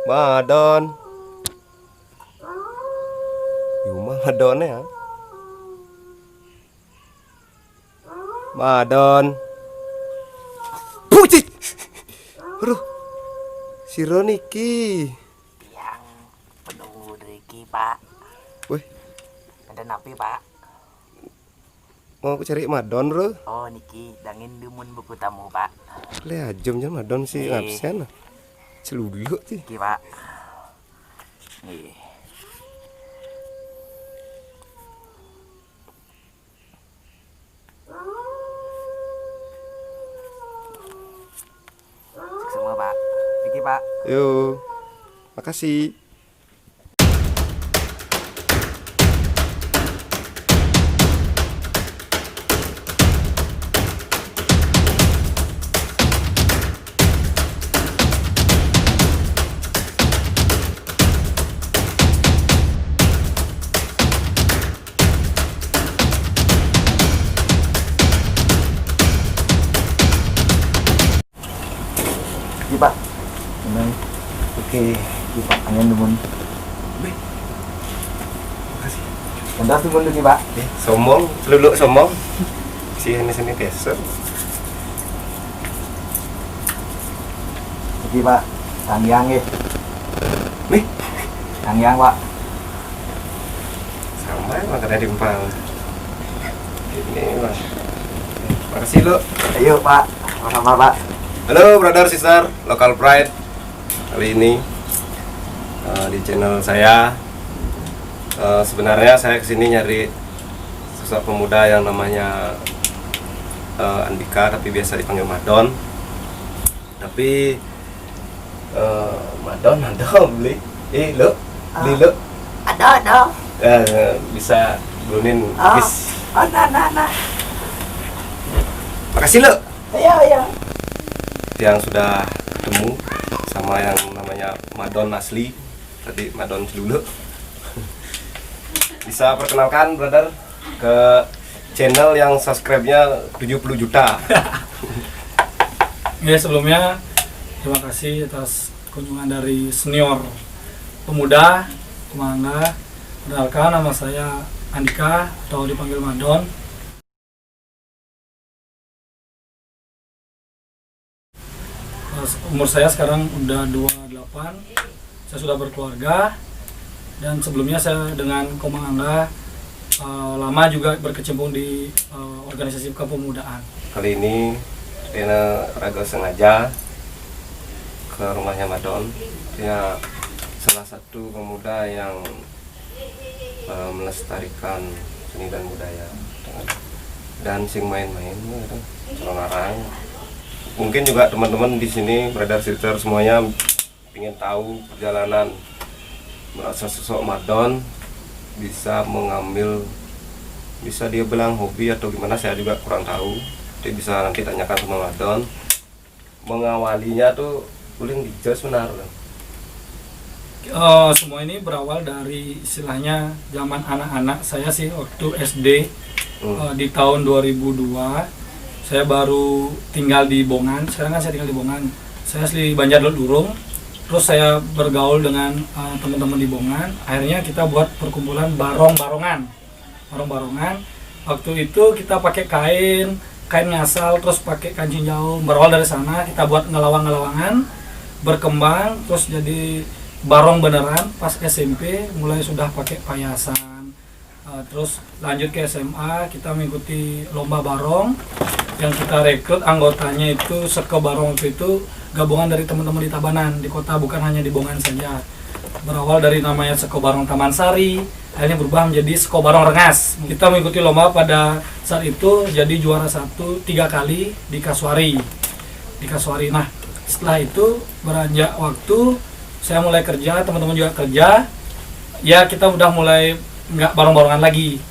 Madon. Yuma Madon ya. Madon. Pucit. Aduh. Si Roniki. Yang penuh rezeki, Pak. Wih, Ada napi, Pak? mau cari Madon, Bro. Oh, niki dangin dumun buku tamu, Pak. Le ajamnya Madon sih ngabsen. Celulu sih. Niki, Pak. Nih. Semua, Pak. Niki, Pak. Yo. Makasih. Niki, Pak. Ini. Oke, niki, Pak. Angin dumun. Makasih. Kendas dumun niki, Pak. Sombong, celulu sombong. Si sini biasa. Niki, Pak. Tangyang ya. Nih, Tangyang, Pak. sama emang kena diempal. Ini Mas. Makasih lo. Ayo, Pak. Sama-sama, Pak. Halo brother sister, local pride. Kali ini di channel saya sebenarnya saya kesini nyari sosok pemuda yang namanya Andika, tapi biasa dipanggil Madon. Tapi Madon beli, lo beli lo, Ada. bisa beliin Oh. bis. Oh, nah. Makasih lo Iya. yang sudah ketemu sama yang namanya Madon asli tadi, Madon dulu. Bisa perkenalkan brother ke channel yang subscribe-nya 70 juta. Ya, sebelumnya terima kasih atas kunjungan dari senior pemuda Kumangga. Perkenalkan, nama saya Andika atau dipanggil Madon. Umur saya sekarang udah 28. Saya sudah berkeluarga, dan sebelumnya saya dengan Kumangga lama juga berkecimpung di organisasi kepemudaan. Kali ini Rina Raga sengaja ke rumahnya Madon. Dia salah satu pemuda yang melestarikan seni dan budaya dan sing main-main gitu, Selarang. Mungkin juga teman-teman di sini, brother sister semuanya ingin tahu perjalanan merasa sosok Madon bisa mengambil, bisa dia bilang hobi atau gimana, saya juga kurang tahu. Dia bisa nanti tanyakan sama Madon. Mengawalinya tuh paling dijos benar. Semua ini berawal dari istilahnya zaman anak-anak saya sih, waktu SD di tahun 2002. Saya baru tinggal di Bongan. Sekarang kan saya tinggal di Bongan. Saya asli Banjarnegara. Terus saya bergaul dengan teman-teman di Bongan. Akhirnya kita buat perkumpulan barong-barongan. Waktu itu kita pakai kain ngasal, terus pakai kancing jauh. Berawal dari sana kita buat ngelawang-ngelawangan, berkembang, terus jadi barong beneran. Pas SMP mulai sudah pakai payasan. Terus lanjut ke SMA, kita mengikuti lomba barong. Yang kita rekrut anggotanya itu Seko Barong itu gabungan dari teman-teman di Tabanan, di kota, bukan hanya di Bongan saja. Berawal dari namanya Seko Barong Taman Sari, akhirnya berubah menjadi Seko Barong Rengas. Kita mengikuti lomba pada saat itu, jadi juara 1 3 kali di Kasuari. Nah, setelah itu beranjak waktu, saya mulai kerja, teman-teman juga kerja. Ya, kita udah mulai nggak barong-barongan lagi.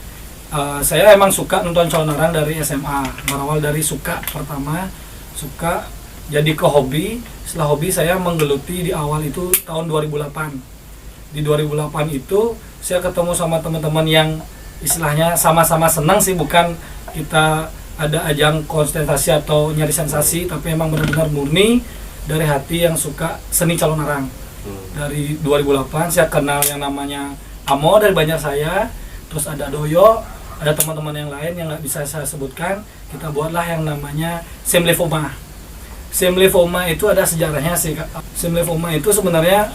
Saya emang suka nonton Colonarang dari SMA. Berawal dari suka pertama, suka jadi ke hobi. Setelah hobi saya menggeluti di awal itu tahun 2008. Di 2008 itu saya ketemu sama teman-teman yang istilahnya sama-sama senang sih, bukan kita ada ajang konsentrasi atau nyari sensasi, tapi emang benar-benar murni dari hati yang suka seni Colonarang. Dari 2008 saya kenal yang namanya Amo dari Banjarsaya, terus ada Doyo, ada teman-teman yang lain yang nggak bisa saya sebutkan. Kita buatlah yang namanya Semlefoma. Semlefoma itu ada sejarahnya sih, Kak. Semlefoma itu sebenarnya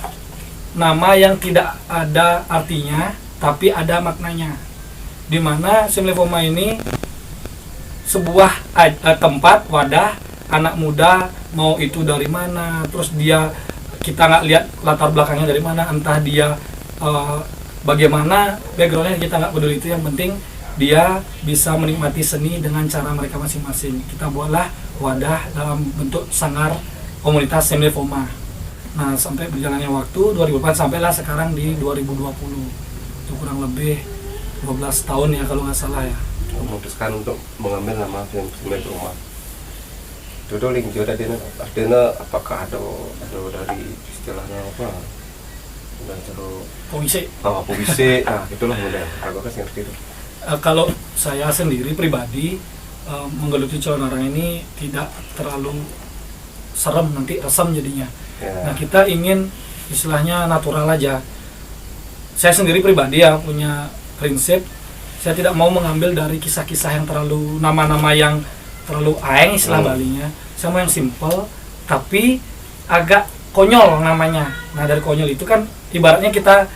nama yang tidak ada artinya, tapi ada maknanya. Di mana Semlefoma ini sebuah tempat wadah anak muda, mau itu dari mana, terus dia kita nggak lihat latar belakangnya dari mana, entah dia bagaimana backgroundnya, kita nggak peduli itu. Yang penting dia bisa menikmati seni dengan cara mereka masing-masing. Kita buatlah wadah dalam bentuk sanggar komunitas Semlefoma. Nah, sampai berjalannya waktu 2004 sampailah sekarang di 2020. Itu kurang lebih 12 tahun ya kalau nggak salah ya. Memutuskan untuk mengambil nama Semlefoma. Dodo link juga ada apakah ada dari istilahnya apa? Udah terus Puisi. Oh, puisi. Nah, itulah mudah. Aku kan ngerti itu. Kalau saya sendiri pribadi menggeluti Calonarang ini tidak terlalu serem, nanti resem jadinya. Nah, kita ingin istilahnya natural aja. Saya sendiri pribadi ya punya prinsip, saya tidak mau mengambil dari kisah-kisah yang terlalu nama-nama yang terlalu aeng istilah Balinya. Saya mau yang simple tapi agak konyol namanya. Nah, dari konyol itu kan ibaratnya kita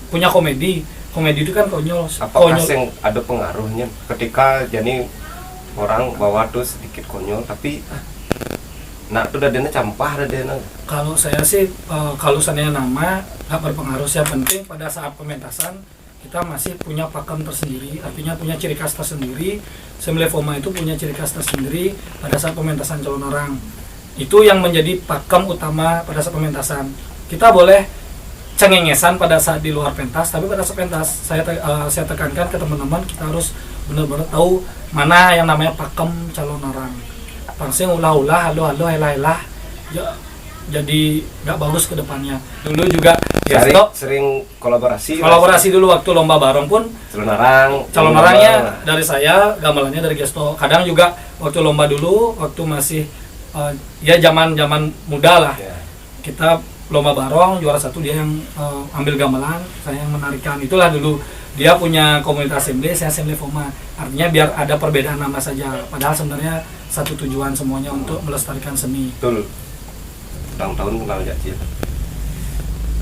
punya komedi itu kan konyol. Apakah yang ada pengaruhnya ketika jadi orang bawa tuh sedikit konyol tapi nah itu dadanya campah dadanya? Kalau saya sih kalau seandainya nama nggak berpengaruh. Yang penting pada saat pementasan kita masih punya pakem tersendiri, artinya punya ciri khas tersendiri. Semlefoma itu punya ciri khas tersendiri pada saat pementasan Calonarang. Itu yang menjadi pakem utama pada saat pementasan. Kita boleh cengengesan pada saat di luar pentas, tapi pada saat pentas saya tekankan ke teman-teman, kita harus benar-benar tahu mana yang namanya pakem Calonarang. Pangsing ulah-ulah, halo-halo, helah-helah, jadi nggak bagus ke depannya. Dulu juga sering kolaborasi dulu waktu lomba bareng pun Calonarangnya dari saya, gamelannya dari Gesto. Kadang juga waktu lomba dulu, waktu masih ya zaman muda lah, kita lomba bareng, juara 1 dia yang ambil gamelan, saya yang menarikan. Itulah dulu dia punya komunitas Semle, saya Semlefoma. Artinya biar ada perbedaan nama saja, padahal sebenarnya satu tujuan semuanya untuk melestarikan seni. Betul. Tahun-tahun kenal Jaci.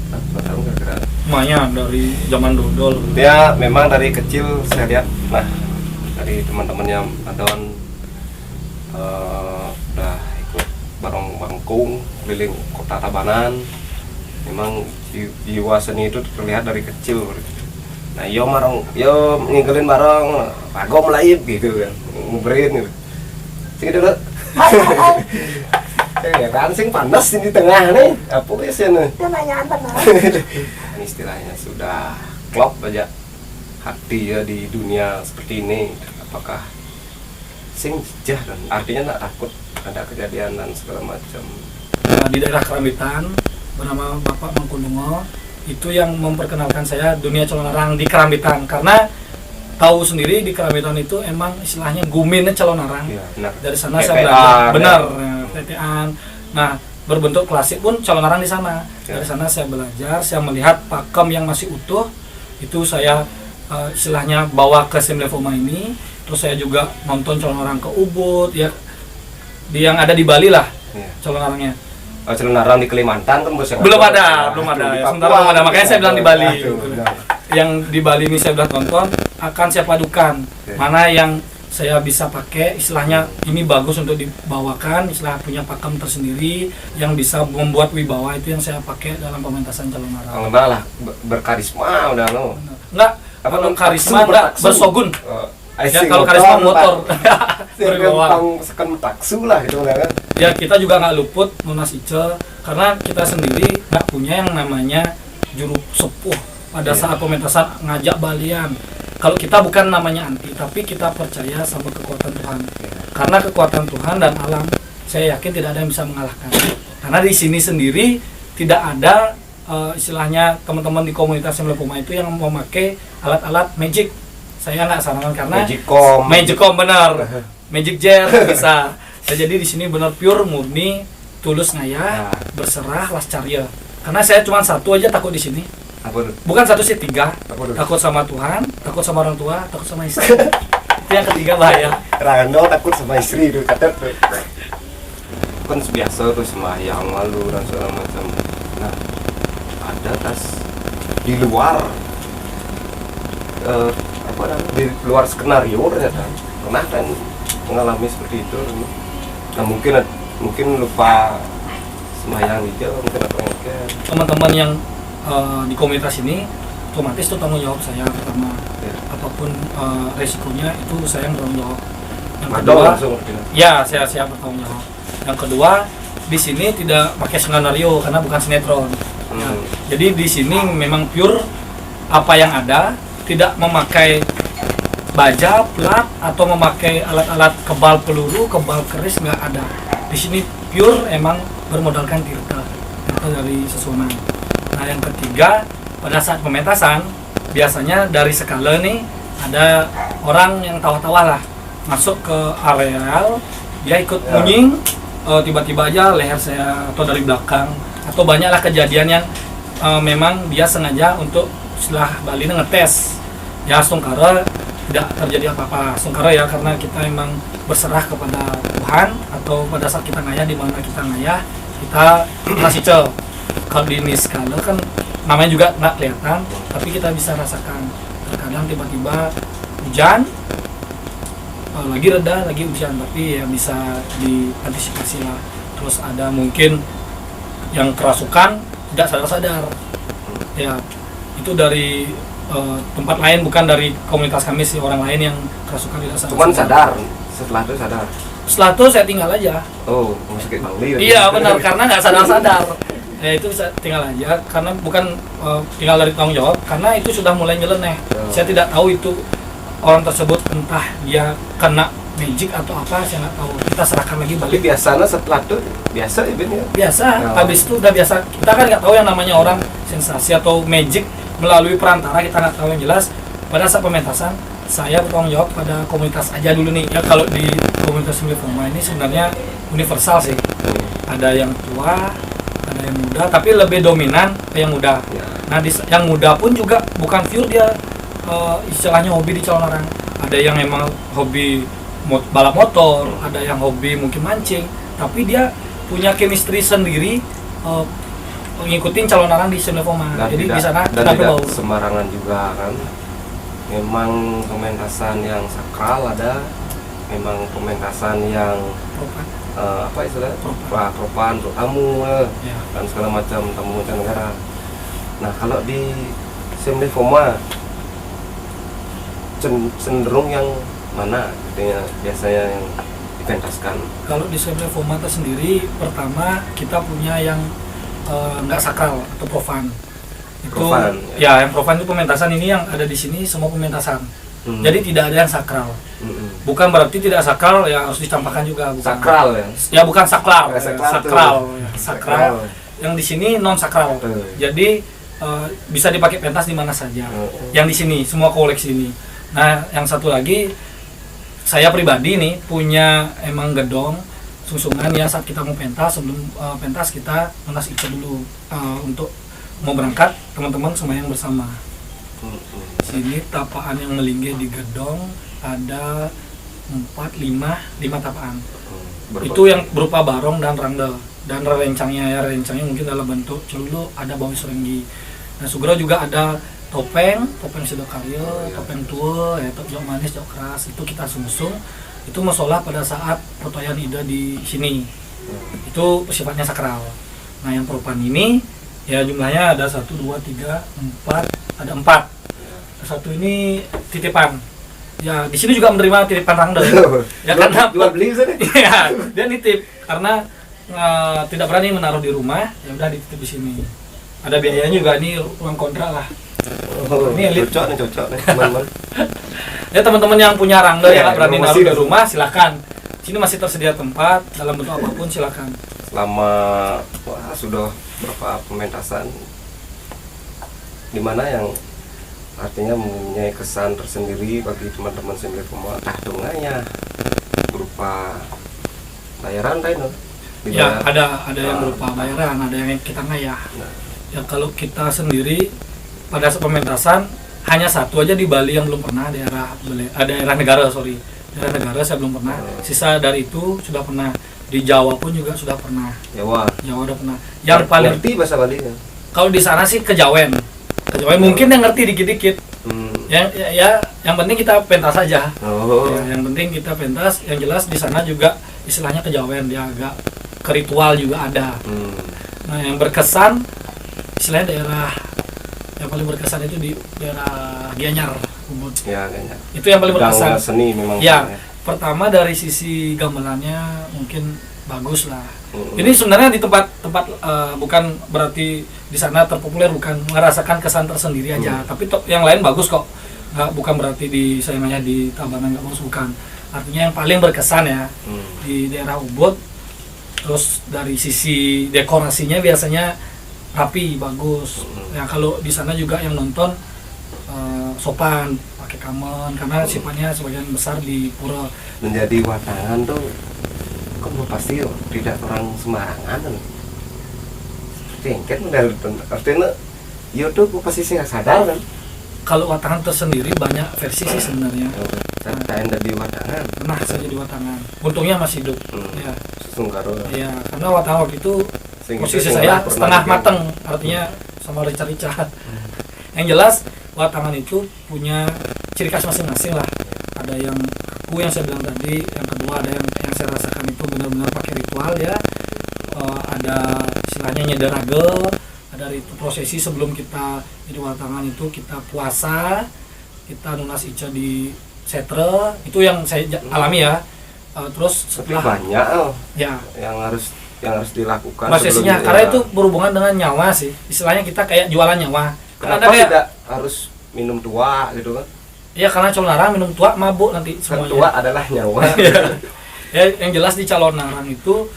Tahun kira-kira. Lumayan dari zaman dodol. Dia memang dari kecil saya lihat, nah dari teman-teman yang adon udah ikut bareng bangkung keliling kota Tabanan. Memang jiwa seni itu terlihat dari kecil. Nah, yo ngingelin bareng, pagom laib gitu kan, ngobrolin gitu. Sini dulu. Ya kan sing panas di tengah nih, apa sih nih? Ini istilahnya sudah klop aja hati ya di dunia seperti ini. Apakah sing jah dan artinya nggak takut ada kejadian dan segala macam. Nah, di daerah Kerambitan bernama Bapak Mangkundungo itu yang memperkenalkan saya dunia Calonarang di Kerambitan, karena tahu sendiri di Kerambitan itu emang istilahnya guminnya Calonarang. Ya, dari sana saya belajar benar tetean. Nah, berbentuk klasik pun Calonarang di sana. Dari sana saya belajar, saya melihat pakem yang masih utuh itu saya istilahnya bawa ke Semlefoma ini. Terus saya juga nonton Calonarang ke Ubud ya, yang ada di Bali lah Calonarangnya. Calonarang di Kalimantan kan belum ada ya, sementara belum ada, makanya saya bilang di Bali. Yang di Bali ini saya sudah tonton, akan saya padukan mana yang saya bisa pakai, istilahnya ini bagus untuk dibawakan, istilah punya pakem tersendiri yang bisa membuat wibawa, itu yang saya pakai dalam pementasan Calonarang. Enggak lah, berkarisma udah lo. Enggak, kalau karisma enggak bersogun. Ya, kalau karisma motor. Berwibawa. Sekan taksu lah gitu kan. Ya, kita juga nggak luput Munas Ice, karena kita sendiri nggak punya yang namanya juru sepuh pada saat pementasan ngajak balian. Kalau kita bukan namanya anti, tapi kita percaya sama kekuatan Tuhan. Karena kekuatan Tuhan dan alam, saya yakin tidak ada yang bisa mengalahkan. Karena di sini sendiri tidak ada istilahnya teman-teman di komunitas Semlefoma itu yang memakai alat-alat magic. Saya nggak sarankan karena Magicom benar, Magic Jet bisa. Jadi di sini benar pure murni tulus ngaya, berserah las carya. Karena saya cuma satu aja takut di sini. Apa tuh? Bukan satu sih, 3. Apa tuh? Takut sama Tuhan, takut sama orang tua, takut sama istri. Itu yang ketiga bahaya. Rando takut sama istri itu kata tuh. Kan biasa tuh sembahyang malu dan segala macam. Nah, ada tas di luar apa namanya, di luar skenario ternyata pernah kan mengalami seperti itu. Nah mungkin lupa sembahyang gitu, mungkin apa enggak. Teman-teman yang di komunitas ini otomatis itu tanggung jawab saya pertama. Ya. Apapun resikonya itu saya yang bertanggung jawab. Yang Ada kedua, langsung gitu. ya saya siap bertanggung jawab. Yang kedua, di sini tidak pakai skenario karena bukan sinetron. Ya, jadi di sini memang pure apa yang ada, tidak memakai baja, plat atau memakai alat-alat kebal peluru, kebal keris, nggak ada. Di sini pure emang bermodalkan tirta dari sesunan. Nah yang ketiga, pada saat pementasan biasanya dari skala nih ada orang yang tawa-tawa lah masuk ke areal, dia ikut munying, tiba-tiba aja leher saya atau dari belakang, atau banyaklah kejadian yang memang dia sengaja untuk setelah Bali ngetes ya Sungkara tidak terjadi apa-apa Sungkara ya, karena kita emang berserah kepada Tuhan, atau pada saat kita ngayah di mana kita ngayah kita masih cel. Kalau di Niskala kan namanya juga nggak kelihatan, tapi kita bisa rasakan terkadang tiba-tiba hujan, lagi reda lagi hujan, tapi ya bisa diantisipasi lah. Terus ada mungkin yang kerasukan tidak sadar-sadar ya, itu dari tempat lain, bukan dari komunitas kami sih, orang lain yang kerasukan tidak sadar. Cuman sadar, setelah itu sadar. Setelah itu saya tinggal aja. Oh, masuk ke Bali. Iya benar, karena nggak sadar-sadar. Ya itu bisa tinggal aja, karena bukan tinggal dari tanggung jawab, karena itu sudah mulai nyeleneh. Saya tidak tahu itu orang tersebut entah dia kena magic atau apa, saya nggak tahu. Kita serahkan lagi Tapi balik. biasanya setelah itu biasa ya Ben ya. Biasa, Ya. habis itu udah biasa. Kita kan nggak tahu yang namanya orang sensasi atau magic melalui perantara, kita nggak tahu yang jelas. Pada saat pementasan, saya bertanggung jawab pada komunitas aja dulu nih. Ya kalau di komunitas Similifoma ini sebenarnya universal sih. Ada yang tua, ada yang muda, tapi lebih dominan ke yang muda. Ya. Nah, yang muda pun juga bukan pure dia istilahnya hobi di calon orang. Ada yang emang hobi balap motor, ada yang hobi mungkin mancing, tapi dia punya chemistry sendiri ngikutin calon orang di Similifoma. Dan Jadi tidak, di sana dan kita tidak berbau. sembarangan juga kan. Memang pementasan yang sakral ada, memang pementasan yang apa istilahnya, propan, tamu Ya. dan segala macam, tamu mancanegara. Nah kalau di Similifoma cenderung yang mana biasanya yang dipentaskan? Kalau di Similifoma itu sendiri, pertama kita punya yang nggak sakral atau profan. Itu Profan, ya, yang profan itu pementasan ini yang ada di sini semua pementasan. Jadi tidak ada yang sakral. Bukan berarti tidak sakral ya harus dicampakkan juga, bukan. Sakral ya? Ya bukan sakral, Ya, sakral sakral, tuh. ya, sakral. Yang di sini non sakral. Jadi bisa dipakai pentas di mana saja. Yang di sini semua koleksi ini. Nah, yang satu lagi saya pribadi nih punya emang gedong sungsungan ya, saat kita mau pentas, sebelum pentas kita lunas itu dulu untuk mau berangkat teman-teman semuanya bersama. Sini tapaan yang melinggih di gedong ada 5 tapaan. Itu yang berupa barong dan rangda, dan rencangnya mungkin dalam bentuk celulu, ada bawis renggi. Nah Sugro juga ada topeng sedokaryo, topeng tua, ya jok manis, jok keras, itu kita sungsung. Itu masalah pada saat pertoyan ida di sini. Itu sifatnya sakral. Nah yang propan ini ya jumlahnya ada 1, 2, 3, 4, ada 4. Satu ini titipan. Ya di sini juga menerima titipan rangda. Ya karena jual beli sana. ya, dia nitip karena tidak berani menaruh di rumah, ya udah dititip di sini. Ada biayanya juga, ini uang kontrak lah. Ini elit. Cocok nih teman-teman. Ya teman-teman yang punya rangda Ya, yang nggak berani masih naruh di rumah silakan. Sini masih tersedia tempat dalam bentuk apapun, silakan. Selama sudah berapa pementasan, di mana yang artinya mempunyai kesan tersendiri bagi teman-teman Similifoma, dunganya berupa bayaran kan? Ya ada yang berupa bayaran, ada yang kita ngayah. Nah, Ya kalau kita sendiri pada saat pementasan hanya satu aja di Bali yang belum pernah, daerah negara saya belum pernah. Sisa dari itu sudah pernah. Di Jawa pun juga sudah pernah. Jawa udah pernah. Yang paling ngerti bahasa Bali kan? Kalau di sana sih kejawen mungkin yang ngerti dikit-dikit. Yang penting kita pentas aja. Yang penting kita pentas. Yang jelas di sana juga istilahnya kejawen, dia agak keritual juga ada. Nah yang berkesan istilahnya daerah yang paling berkesan itu di daerah Gianyar, Ubud. Ya, Gianyar. Itu yang paling berkesan. Seni memang. Ya, pertama dari sisi gamelannya mungkin bagus lah. Ini sebenarnya di tempat bukan berarti di sana terpopuler, bukan merasakan kesan tersendiri aja. Tapi yang lain bagus kok. Bukan berarti di sayangnya di Tabanan nggak bagus, bukan. Artinya yang paling berkesan ya di daerah Ubud. Terus dari sisi dekorasinya biasanya rapi, bagus. Ya kalau di sana juga yang nonton sopan, pakai kamen karena sifatnya sebagian besar di pura. Menjadi watangan tuh kamu pasti tidak orang sembarangan kan. Tingkat modal artinya ya tuh pasti sih sadar kan. Kalau watangan tersendiri banyak versi sih sebenarnya. Saya dari watangan. Pernah saya jadi watangan. Untungnya masih hidup. Ya. Sungkaro. Iya, karena watangan waktu itu posisi saya setengah mateng, artinya sama Richard. Yang jelas watangan itu punya ciri khas masing-masing lah. Ada yang kaku yang saya bilang tadi, yang kedua ada yang saya rasakan itu benar-benar pakai ritual ya. Ada istilahnya nyederagel, ada itu prosesi sebelum kita jadi watangan itu kita puasa, kita nunas ica di setre, itu yang saya alami ya. Terus setelah banyak ya yang harus dilakukan prosesinya karena itu berhubungan dengan nyawa sih, istilahnya kita kayak jualan nyawa. Kenapa kayak, tidak harus minum tua gitu kan? Iya karena calon narang minum tua mabuk nanti semuanya. Tua adalah nyawa. Ya, yang jelas di calon narang itu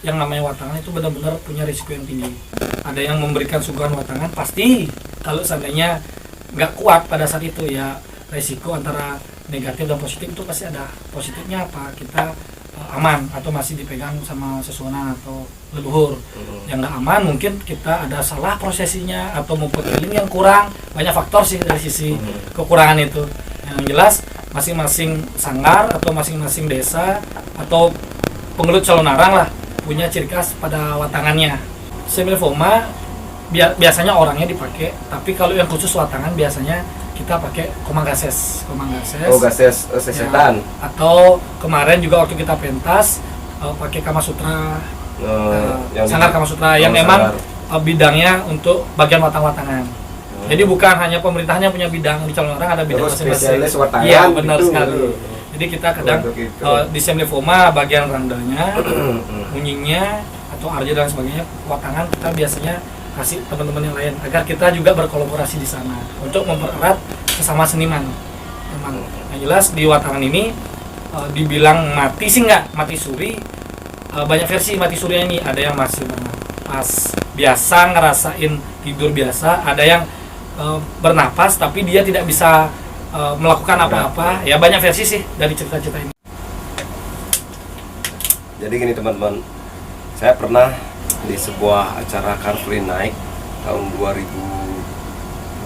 yang namanya watangan itu benar-benar punya risiko yang tinggi. Ada yang memberikan suguhan watangan pasti kalau seandainya nggak kuat pada saat itu ya risiko antara negatif dan positif itu pasti ada. Positifnya apa? Kita aman atau masih dipegang sama sesuatu atau leluhur. Yang nggak aman mungkin kita ada salah prosesinya atau mungkin yang kurang, banyak faktor sih dari sisi kekurangan itu. Yang jelas masing-masing sanggar atau masing-masing desa atau pengelut calon narang lah punya ciri khas pada watangannya. Semilfoma biasanya orangnya dipakai, tapi kalau yang khusus watangan biasanya kita pakai komang gases. Oh, gases sesetan. Ya, atau kemarin juga waktu kita pentas pakai Kama Sutra. Sanggar Kama Sutra yang memang bidangnya untuk bagian watang-watangan. Jadi bukan hanya pemerintahnya punya bidang, di calon orang ada bidang masing-masing. Iya, benar gitu. Sekali. Jadi kita kadang di semilfoma bagian randanya, bunyinya atau arja dan sebagainya, watangan kita biasanya kasih teman-teman yang lain agar kita juga berkolaborasi di sana untuk mempererat sesama seniman. Memang yang jelas di watangan ini dibilang mati sih nggak, mati suri. Banyak versi mati suri ini, ada yang masih bernapas biasa ngerasain tidur biasa, ada yang bernapas tapi dia tidak bisa melakukan apa-apa. Ya banyak versi sih dari cerita-cerita ini. Jadi gini teman-teman, saya pernah di sebuah acara Car Free Night tahun 2000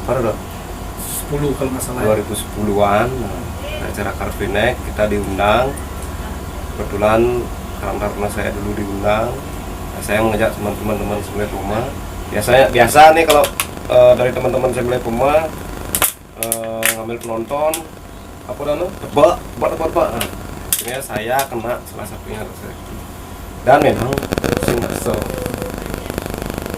berapa 10 kalau nggak salah 2010-an. Acara Car Free Night kita diundang, kebetulan karena saya dulu diundang, saya mengajak teman-teman sebelah rumah. Biasa nih kalau dari teman-teman sebelah rumah ngambil penonton apa namanya tebak. Akhirnya saya kena salah satunya dan memang sing so.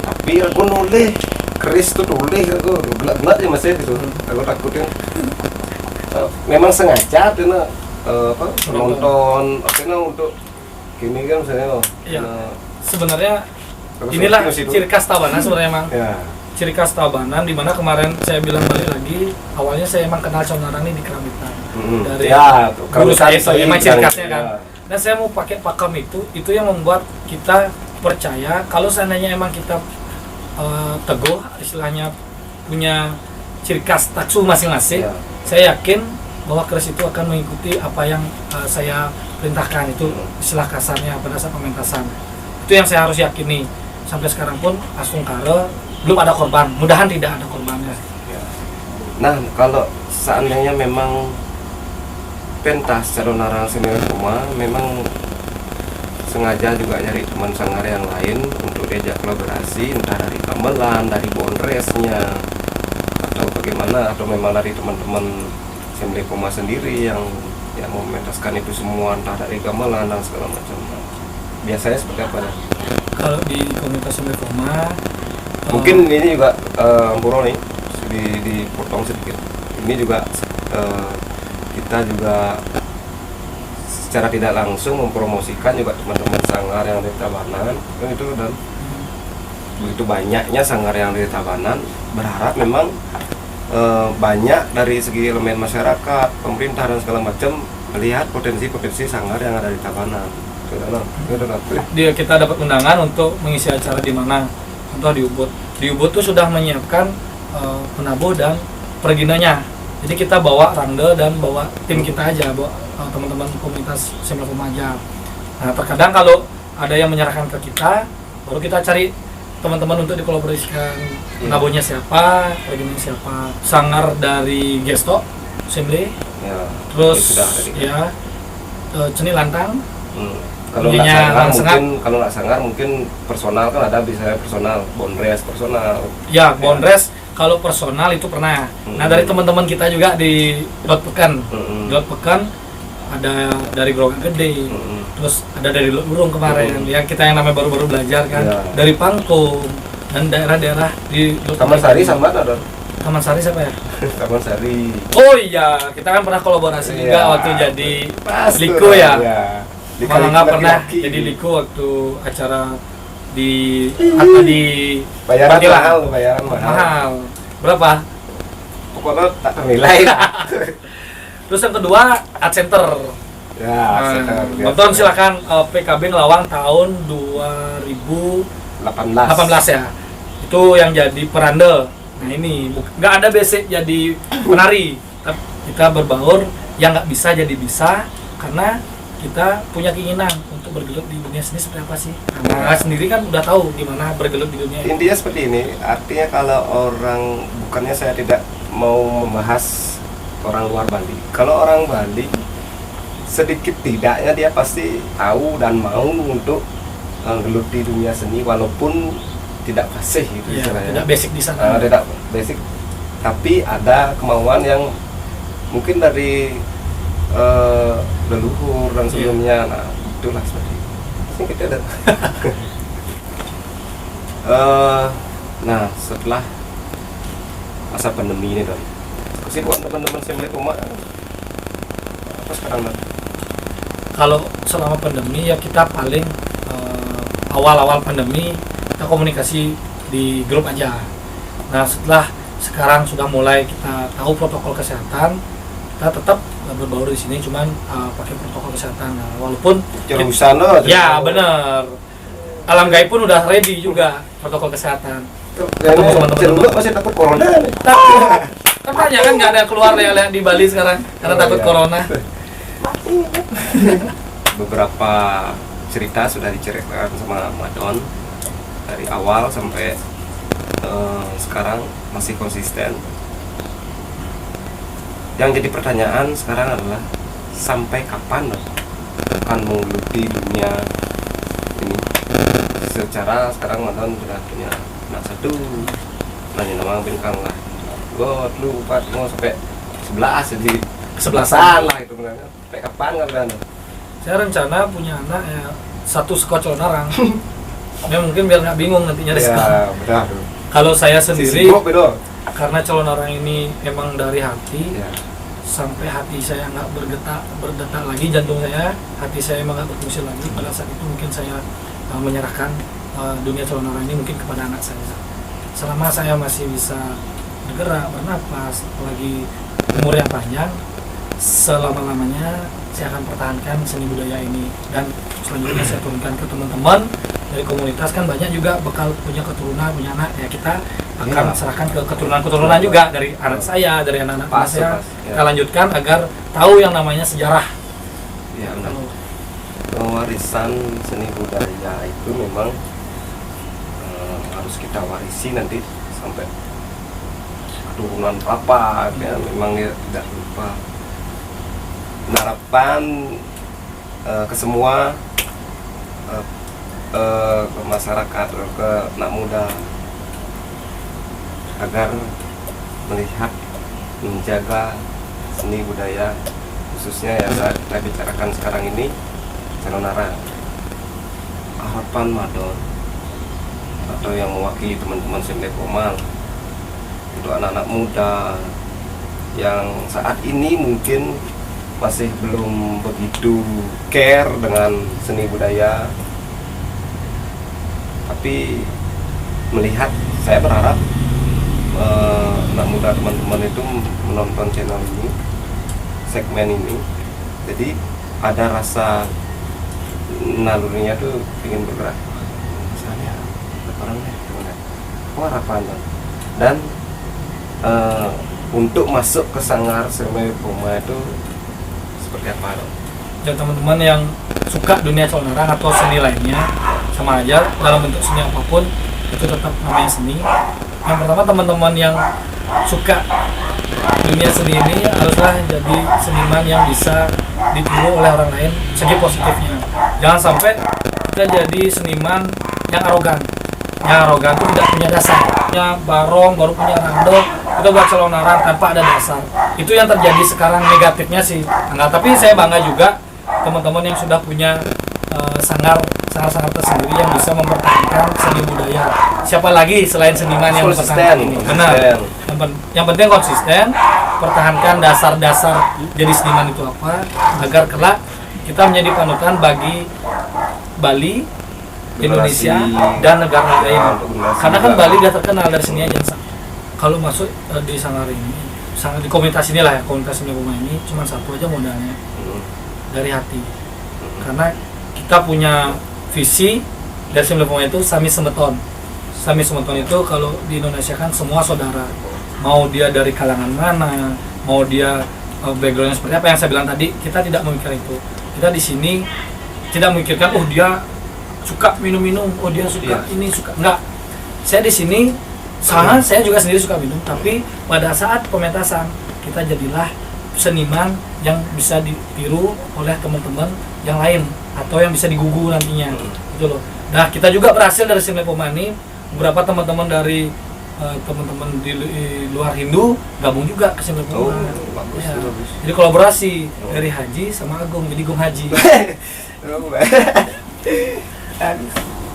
Tapi aku nulis keris tuh nulis aku gelap-gelap ya masih itu. Aku takutnya memang sengaja tuh penonton akhirnya untuk gini kan misalnya iya. Sebenarnya inilah ciri khas Tabanan sebenarnya emang. Ya. Ciri khas Tabanan dimana kemarin saya bilang balik lagi, awalnya saya emang kenal calon narang ini di Keramitan. Dari guru saya itu emang ciri khasnya kan. Dan saya mau pakai pakem itu yang membuat kita percaya kalau seandainya emang kita teguh istilahnya punya ciri khas taksu masing-masing, saya yakin bahwa keris itu akan mengikuti apa yang saya perintahkan. Itu istilah kasarnya pada saat pementasan. Itu yang saya harus yakini. Sampai sekarang pun Asungkara belum ada korban. Mudahan tidak ada korbannya. Ya. Nah, kalau seandainya memang pentas calon narang seni rumah memang sengaja juga nyari teman sanggar yang lain untuk diajak kolaborasi, entah dari gamelan, dari bonresnya, atau bagaimana, atau memang dari teman-teman seni rumah sendiri yang mementaskan itu semua, entah dari gamelan dan segala macam. Biasanya seperti apa ya? Kalau di komunitas seni rumah Mungkin ini juga Puro nih dipotong sedikit. Ini juga kita juga secara tidak langsung mempromosikan juga teman-teman sanggar yang di Tabanan kan itu, dan begitu banyaknya sanggar yang di Tabanan, berharap memang banyak dari segi elemen masyarakat, pemerintah dan segala macam melihat potensi-potensi sanggar yang ada di Tabanan. dia kita dapat undangan untuk mengisi acara di mana? Contoh di Ubud. Di Ubud tuh sudah menyiapkan penabuh dan perginanya. Jadi kita bawa Rangde dan bawa tim kita aja, bawa teman-teman komunitas seni rumah aja. Nah, terkadang kalau ada yang menyerahkan ke kita, baru kita cari teman-teman untuk dikolaborasikan. Penabuhnya siapa, perginanya siapa, sanggar dari Gesto, Semble, Ya, terus sudah tadi. ya Ceni Lantang. Kalau nggak Intinya sanggar langsung mungkin, kalau nggak sanggar mungkin personal kan ada, bisa personal, bonres personal. Ya, Bondres kalau personal itu pernah. Nah, dari teman-teman kita juga di Dot Pekan. Dot Pekan ada dari Grogan Gede. Terus ada dari Burung kemarin. Ya, kita yang namanya baru-baru belajar kan. Ya. Dari Pangkung dan daerah-daerah di Taman Sari sama ada. Taman Sari siapa ya? Taman Sari. Oh iya, kita kan pernah kolaborasi juga Iya. waktu jadi Pas Liko tuh, ya. Di Malah nggak pernah laki-laki. jadi Liko waktu acara di apa di Bayaran Panggilan. mahal, bayaran mahal. Mahal. Berapa? Pokoknya tak ternilai. Terus yang kedua Art Center. Ya, sekitar biasa. Nonton silakan PKB Ngelawang tahun 2018 ya. Itu yang jadi perande. Nah ini nggak ada basic jadi penari. Tapi kita berbaur yang nggak bisa jadi bisa karena kita punya keinginan untuk bergelut di dunia seni seperti apa sih. Nah, sendiri kan udah tahu gimana bergelut di dunia ini. Intinya seperti ini, artinya kalau orang, bukannya saya tidak mau membahas orang luar Bali. Kalau orang Bali, sedikit tidaknya dia pasti tahu dan mau untuk gelut di dunia seni walaupun tidak fasih gitu Ya, istilahnya. tidak basic di sana. Tidak basic, tapi ada kemauan yang mungkin dari leluhur dan sebelumnya. Nah, itulah seperti itu. Ini kita ada. Nah, setelah masa pandemi ini, Don, kesibukan teman-teman seni rumah apa sekarang, Don? Kalau selama pandemi ya kita paling awal-awal pandemi kita komunikasi di grup aja. Nah setelah sekarang sudah mulai kita tahu protokol kesehatan, kita tetap berbaur di sini cuman pakai protokol kesehatan. Nah, walaupun Cerusan loh. ya bener, alam gaib pun udah ready juga protokol kesehatan. Kayaknya Cirebon masih takut corona nih. Kan banyak kan nggak ada keluar ya di Bali sekarang karena takut iya. corona. Beberapa cerita sudah diceritakan sama Madon dari awal sampai sekarang masih konsisten. Yang jadi pertanyaan sekarang adalah sampai kapan Don akan menggeluti dunia ini? Secara sekarang Madon sudah punya anak satu, nanya nama bintang lah. God lu 4 mau sampai 11 jadi Kesebelasan. lah itu benar. Sampai kapan nggak berani? Saya rencana punya anak ya satu sekocol narang. Ya mungkin biar nggak bingung nantinya di sekolah. Ya benar. Kalau saya sendiri Sibuk, bedo. karena calon orang ini emang dari hati, Ya. sampai hati saya nggak berdetak lagi jantung saya, hati saya emang nggak berfungsi lagi. Pada saat itu mungkin saya menyerahkan dunia calon orang ini mungkin kepada anak saya. Selama saya masih bisa bergerak, bernapas, apalagi umur yang panjang, selama-lamanya saya akan pertahankan seni budaya ini. Dan selanjutnya saya turunkan ke teman-teman dari komunitas, kan banyak juga bekal punya keturunan, punya anak, ya kita akan Iya. serahkan ke keturunan-keturunan juga dari anak saya, dari anak-anak Pas, saya. pas, ya. Kita lanjutkan agar tahu yang namanya sejarah. Ya benar. Warisan seni budaya itu memang harus kita warisi nanti sampai keturunan papa ya, memang dia tidak lupa. Harapan ke semua ke masyarakat, ke anak muda agar melihat, menjaga seni budaya khususnya yang kita bicarakan sekarang ini, Calonarang. Harapan Madon atau yang mewakili teman-teman Semle Pomal untuk anak-anak muda yang saat ini mungkin masih belum begitu care dengan seni budaya, tapi melihat, saya berharap anak muda teman-teman itu menonton channel ini, segmen ini, jadi ada rasa nalurinya tuh ingin bergerak, misalnya orang harapan dan untuk masuk ke sanggar Semle Pomal itu seperti apa dong? Ya teman-teman yang suka dunia Calonarang atau seni lainnya, sama aja dalam bentuk seni apapun itu tetap namanya seni. Yang pertama, teman-teman yang suka dunia seni ini haruslah jadi seniman yang bisa ditiru oleh orang lain, segi positifnya. Jangan sampai kita jadi seniman yang arogan. Yang arogan itu tidak punya dasar, punya barong, baru punya randol, kita buat Calonarang tanpa ada dasar. Itu yang terjadi sekarang negatifnya sih. Nah, tapi saya bangga juga teman-teman yang sudah punya sanggar tersendiri yang bisa mempertahankan seni budaya. Siapa lagi selain seniman yang mempertahankan ini? Benar. Yang penting konsisten, pertahankan dasar-dasar jadi seniman itu apa, agar kelak kita menjadi panutan bagi Bali, Indonesia, dan negara lain. Karena kan Bali udah terkenal dari seni aja. Kalau masuk di sanggar ini, di komunitas inilah ya, komunitas Semle Pomal ini cuma satu aja modalnya, dari hati. Karena kita punya visi dari Semle Pomal itu Sami Semeton. Sami Semeton itu kalau di Indonesia kan semua saudara. Mau dia dari kalangan mana, mau dia backgroundnya seperti apa, yang saya bilang tadi, kita tidak memikirkan itu. Kita di sini tidak memikirkan, oh dia suka minum-minum, oh dia suka ini, suka enggak. Saya di sini saya juga sendiri suka minum, tapi pada saat pementasan kita jadilah seniman yang bisa ditiru oleh teman-teman yang lain atau yang bisa digugu nantinya, gitu loh. Nah, kita juga berhasil dari Semle Pomal ini, beberapa teman-teman dari teman-teman di luar Hindu gabung juga ke Semle Pomal. Ya. Jadi kolaborasi dari Haji sama Agung, jadi Gong Haji.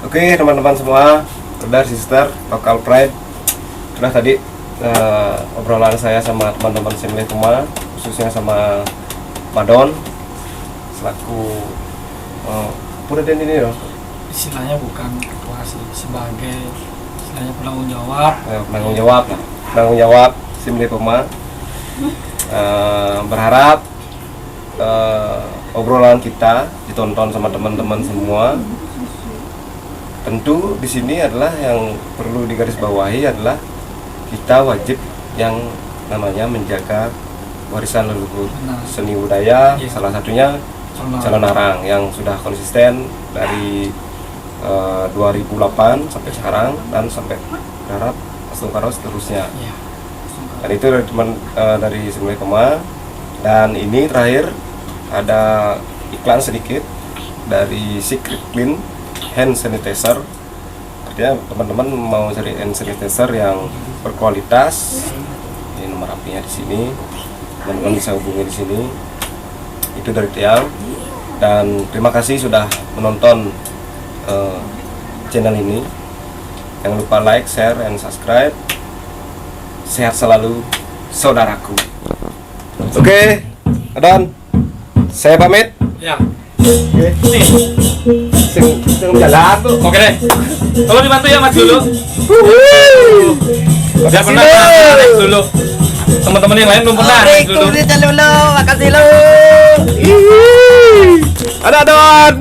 Oke teman-teman semua, brother, sister, local pride. Sudah tadi obrolan saya sama teman-teman Semle Pomal, khususnya sama Madon selaku Puraden ini loh. Istilahnya bukan ketua sih, sebagai istilahnya penanggung jawab. Penanggung jawab Semle Pomal. Berharap obrolan kita ditonton sama teman-teman semua. Tentu di sini adalah yang perlu digarisbawahi adalah kita wajib yang namanya menjaga warisan leluhur seni budaya, salah satunya Calonarang yang sudah konsisten dari 2008 sampai sekarang dan sampai berharap Astungkaro seterusnya. Dan itu dari teman dari Semle Pomal. Dan ini terakhir ada iklan sedikit dari Secret Clean hand sanitizer. Artinya teman-teman mau cari hand sanitizer yang berkualitas, ini nomor HP-nya di sini. Teman-teman bisa hubungi di sini. Itu dari Tiang. Dan terima kasih sudah menonton channel ini. Jangan lupa like, share, and subscribe. Sehat selalu, saudaraku. Oke, Adon, saya pamit. Ya. Oke. Nih. Sing jalan tuh. Oke deh. Tolong dibantu ya Mas dulu. Udah pernah Alex dulu. Teman-teman yang lain belum pernah Alex dulu. Makasih lo. Ada Don.